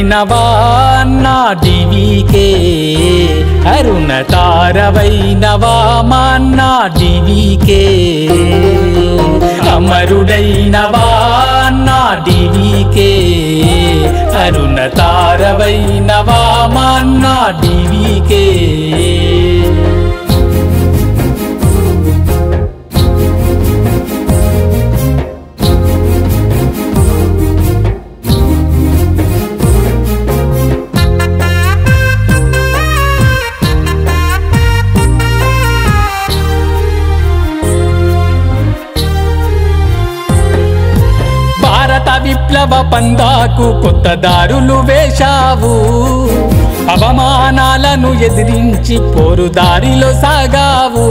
అమరుడైనవా నా డివికే అరుణ తారవైనవా మా నా డివికే అమరుడైనవా నా డివికే అరుణ తారవైనవా మా నా డివికే భారత విప్లవ పందాకు కొత్త దారులు వేశావు అవమానాలను ఎదిరించి పోరుదారిలో సాగావు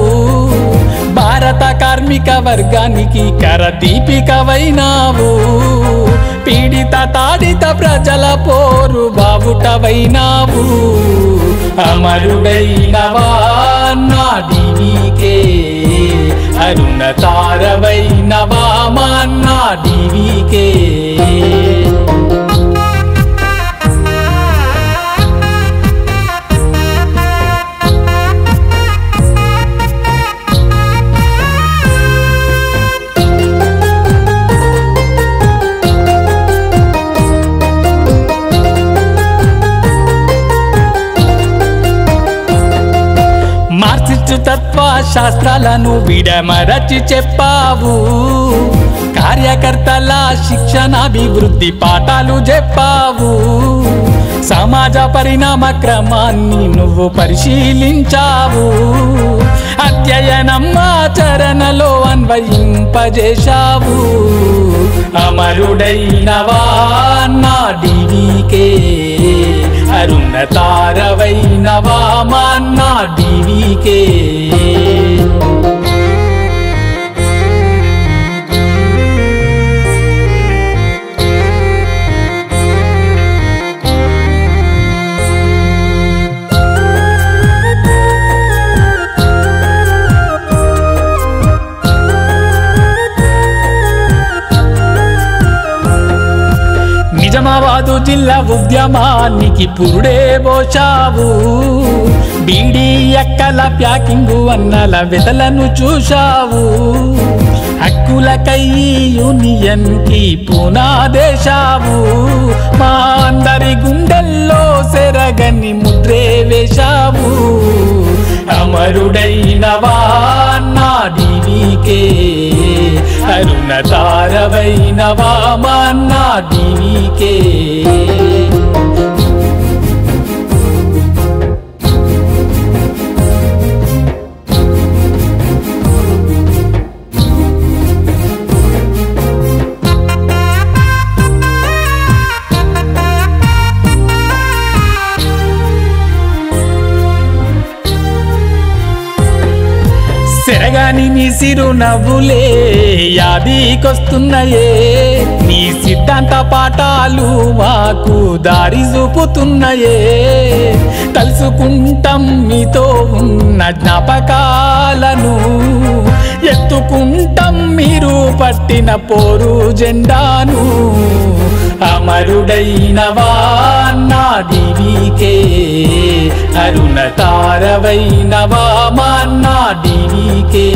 భారత కార్మిక వర్గానికి కరదీపికవైనావు పీడిత తాడిత ప్రజల పోరు బావుటవైనావు అమరుడైనవా నా డివికే అరుణ తారవైనవా మా నా డివికే మార్క్సిస్టు తత్వ శాస్త్రాలను విడమరచి చెప్పావు కార్యకర్తల శిక్షణాభివృద్ధి పాఠాలు చెప్పావు సమాజ పరిణామ క్రమాన్ని నువ్వు పరిశీలించావు అధ్యయనం ఆచరణలో అన్వయింపజేశావు అమరుడైనవా నా డివికే అరుణ తారవైనవా మా నా డివికే నిజామాబాదు జిల్లా ఉద్యమానికి పురుడే పోశావు బీడీ ఎక్కల ప్యాకింగు అన్నల వెతలను చూశావు హక్కులకై యూనియన్ కి పునాదేశావు మా అందరి గుండెల్లో సెరగని ముద్రే వేశావు అమరుడైనవా నా డివికే అరుణ తారవైనవా మా నా డివికే సెరగాని నీ సిరునవ్వులే యాదికొస్తున్నాయే నీ సిద్ధాంత పాఠాలు మాకు దారి చూపుతున్నాయే తలుసుకుంటాం మీతో ఉన్న జ్ఞాపకాలను ఎత్తుకుంటాం మీరు పట్టిన పోరు జెండాను అమరుడైనవా నా డివికే అరుణ తారవైనవా మా నా డివికే